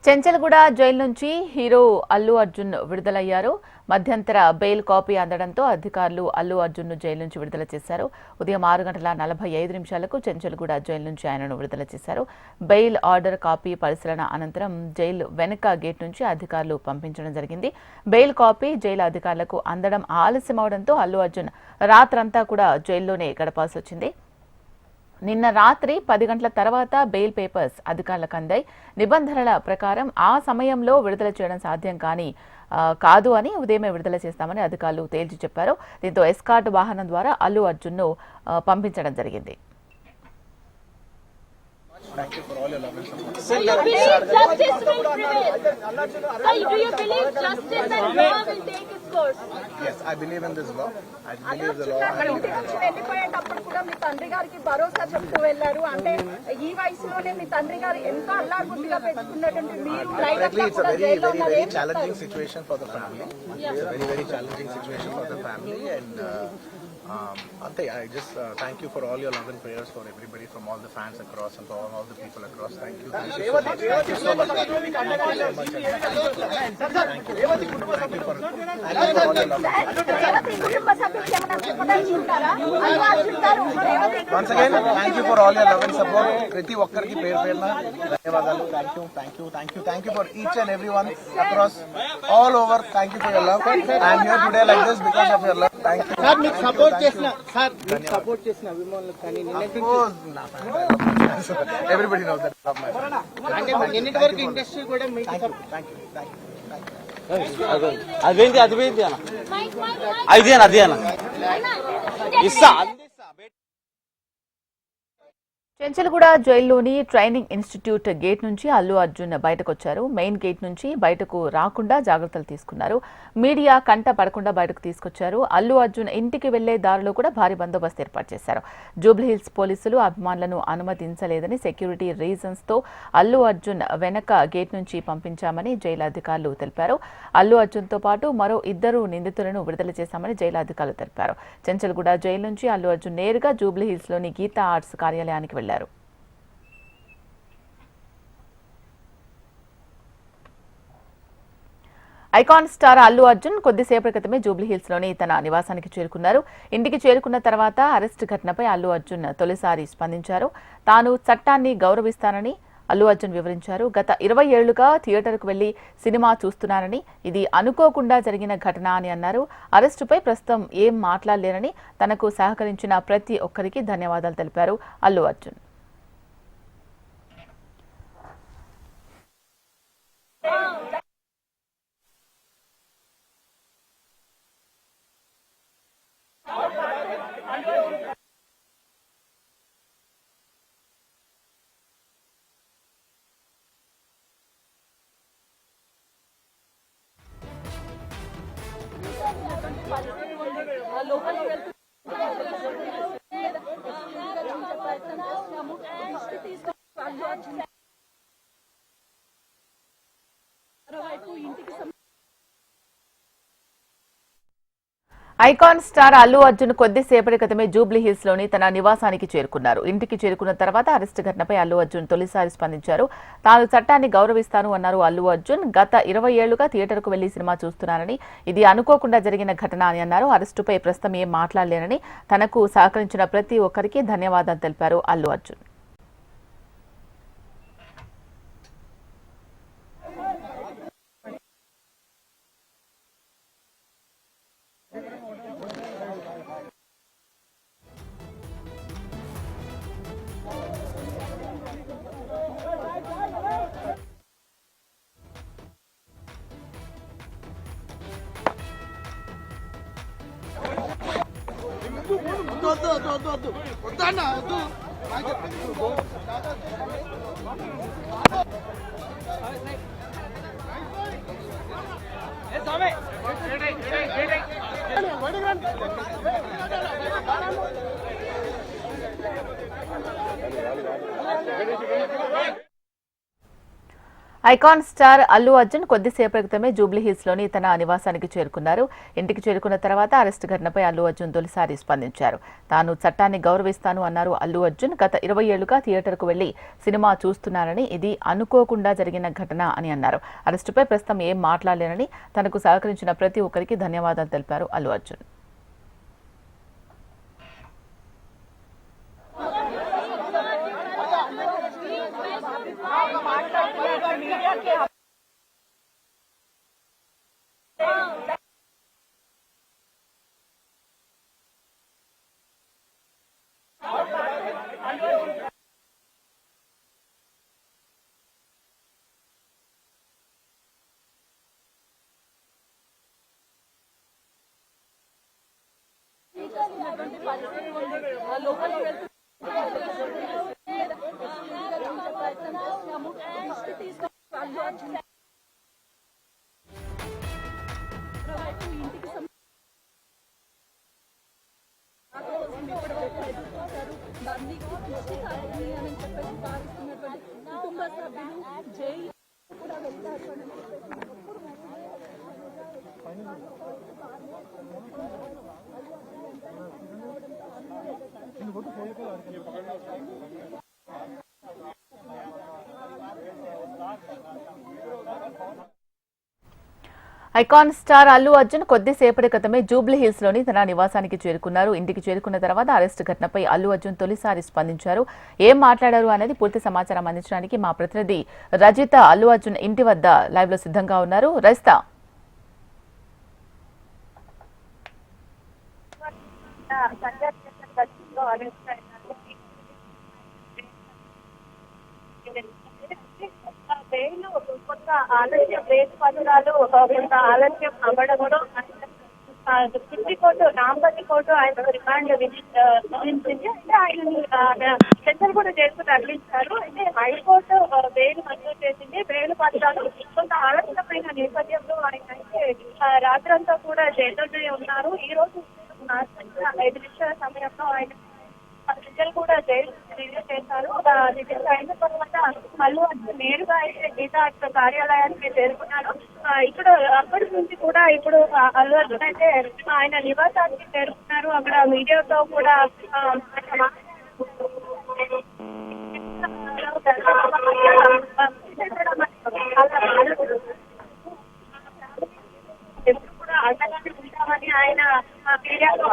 Chanchalguda jail నుంచి hero Allu Arjun విడుదలయ్యారు. మధ్యంతర bail copy అందడంతో అధికారులు అల్లు అర్జున్ను జైలు నుంచి విడుదల చేశారు. ఉదయం 6:45 చెంచల్గూడ జైలు నుంచి ఆయనను విడుదల చేశారు. బెయిల్ ఆర్డర్ కాపీ పరిశీలన అనంతరం జైలు వెనుక గేట్ నుంచి అధికారులు పంపించడం జరిగింది. బెయిల్ కాపీ జైలు అధికారులకు అందడం ఆలస్యమవడంతో అల్లు అర్జున్ రాత్రంతా కూడా జైల్లోనే గడపాల్సి వచ్చింది. నిన్న రాత్రి 10 గంటల తర్వాత బెయిల్ పేపర్స్ అధికారులకు అందాయి. నిబంధనల ప్రకారం ఆ సమయంలో విడుదల చేయడం సాధ్యం కాదు అని ఉదయమే విడుదల చేస్తామని అధికారులు తేల్చి చెప్పారు. దీంతో ఎస్కార్ట్ వాహనం ద్వారా అల్లు అర్జున్ను పంపించడం జరిగింది. Thank you for all your love and support. So you believe justice will prevail? So do you believe justice and law will take its course? Yes, I believe in this law. I believe the law. వెళ్ళిపోయేటప్పుడు కూడా మీ తండ్రి గారికి భరోసా చెప్తూ వెళ్ళారు. అంటే ఈ వయసులోనే మీ తండ్రి గారు ఎంత అల్లాగుడ్డిగా పెట్టుకున్నటువంటి మీరు It's a very challenging situation for the family. It's a very challenging situation for the family and Ante, I just thank you for all your love and prayers for everybody, from all the fans across and for all the people across. Thank you so much. Thank you for all your love. Once again, thank you for all your love and support. Prati okkariki perna ధన్యవాదాలు. Thank you for each and everyone across all over. Thank you for your love. I am here today like this because of your love. Thank you. Sir మీకు support చేసిన అభిమానులకు కానీ Everybody knows that I love my friend. అంటే నిన్నటి వరకు industry కూడా మీకు Thank you. అదేంటి అది అన్న ఇస్తా. చెంచల్గూడ జైల్లోని ట్రైనింగ్ ఇన్స్టిట్యూట్ గేట్ నుంచి అల్లు అర్జున్ బయటకొచ్చారు. మెయిన్ గేట్ నుంచి బయటకు రాకుండా జాగ్రత్తలు తీసుకున్నారు. మీడియా కంట పడకుండా బయటకు తీసుకొచ్చారు. అల్లు అర్జున్ ఇంటికి వెళ్లే దారిలో కూడా భారీ బందోబస్తు ఏర్పాటు చేశారు. జూబ్లీహిల్స్ పోలీసులు అభిమానులను అనుమతించలేదని సెక్యూరిటీ రీజన్స్ తో అల్లు అర్జున్ వెనక గేట్ నుంచి పంపించామని జైలు అధికారులు తెలిపారు. అల్లు అర్జున్ తో పాటు మరో 2 నిందితులను విడుదల చేశామని జైలు అధికారులు తెలిపారు. చెంచల్గూడ జైలు నుంచి అల్లు అర్జున్ నేరుగా జూబ్లీహిల్స్ లోని గీతా ఆర్ట్స్ కార్యాలయానికి వెళ్లారు. ఐకాన్ స్టార్ అల్లు అర్జున్ కొద్దిసేపటి క్రితమే జూబ్లీహిల్స్ లోని తన నివాసానికి చేరుకున్నారు. ఇంటికి చేరుకున్న తర్వాత అరెస్ట్ ఘటనపై అల్లు అర్జున్ తొలిసారి స్పందించారు. తాను చట్టాన్ని గౌరవిస్తానని అల్లు అర్జున్ వివరించారు. గత 20 ఏళ్లుగా థియేటర్కు వెళ్లి సినిమా చూస్తున్నానని, ఇది అనుకోకుండా జరిగిన ఘటన అని అన్నారు. అరెస్టుపై ప్రస్తుతం ఏం మాట్లాడలేరని, తనకు సహకరించిన ప్రతి ఒక్కరికి ధన్యవాదాలు తెలిపారు అల్లు అర్జున్. ఐకాన్ స్టార్ అల్లు అర్జున్ కొద్దిసేపటి క్రితమే జూబ్లీహిల్స్ లోని తన నివాసానికి చేరుకున్నారు. ఇంటికి చేరుకున్న తర్వాత అరెస్టు ఘటనపై అల్లు అర్జున్ తొలిసారి స్పందించారు. తాను చట్టాన్ని గౌరవిస్తాను అన్నారు అల్లు అర్జున్. గత 20 ఏళ్లుగా థియేటర్కు వెళ్లి సినిమా చూస్తున్నానని, ఇది అనుకోకుండా జరిగిన ఘటన అని అన్నారు. అరెస్టుపై ప్రస్తుతం ఏం మాట్లాడలేనని, తనకు సహకరించిన ప్రతి ఒక్కరికి ధన్యవాదాలు తెలిపారు అల్లు అర్జున్. ఐకాన్ స్టార్ అల్లు అర్జున్ కొద్దిసేపటి క్రితమే జూబ్లీ హిల్స్ లోని తన నివాసానికి చేరుకున్నారు. ఇంటికి చేరుకున్న తర్వాత అరెస్టు ఘటనపై అల్లు అర్జున్ తొలిసారి స్పందించారు. తాను చట్టాన్ని గౌరవిస్తాను అన్నారు అల్లు అర్జున్. గత 20 ఏళ్లుగా థియేటర్కు వెళ్లి సినిమా చూస్తున్నారని, ఇది అనుకోకుండా జరిగిన ఘటన అని అన్నారు. అరెస్టుపై ప్రస్తుతం ఏం మాట్లాడలేనని, తనకు సహకరించిన ప్రతి ఒక్కరికి ధన్యవాదాలు తెలిపారు అల్లు అర్జున్. ఐకాన్ స్టార్ అల్లు అర్జున్ కొద్దిసేపటి క్రితమే జూబ్లీ హిల్స్ లోని తన నివాసానికి చేరుకున్నారు. ఇంటికి చేరుకున్న తర్వాత అరెస్టు ఘటనపై అల్లు అర్జున్ తొలిసారి స్పందించారు. ఏం మాట్లాడారు అనేది పూర్తి సమాచారం అందించడానికి మా ప్రతినిధి రజిత అల్లు అర్జున్ ఇంటి వద్ద లైవ్ లో సిద్ధంగా ఉన్నారు. రజిత, కొంత ఆలస్యం రేటు పత్రాలు కొంత ఆలస్యం అవ్వడంలో సుప్రీంకోర్టు నాంపల్లి కోర్టు ఆయన రిమాండ్ విధించింది. అంటే ఆయన సెంటర్ కూడా జైలుకు తరలించారు. అయితే హైకోర్టు బెయిల్ మంజూరు చేసింది. బెయిల్ పత్రాలు కొంత ఆలస్యమైన నేపథ్యంలో ఆయన అయితే రాత్రంతా కూడా జైల్లోనే ఉన్నారు. ఈ రోజు 5 నిమిషాల సమయంలో ఆయన ప్రజలు కూడా జైలు రిలీజ్ చేశారు. రిలీజ్ అయిన తర్వాత అల్లు అర్జున్ నేరుగా అయితే గీతా కార్యాలయానికి చేరుకున్నారు. ఇక్కడ అప్పటి నుంచి కూడా ఇప్పుడు అల్లు అర్జున్ అయితే ఆయన నివాసానికి చేరుకున్నారు. అక్కడ మీడియాతో కూడా ఎప్పుడు కూడా అండగానే ఉంటామని ఆయన మీడియాతో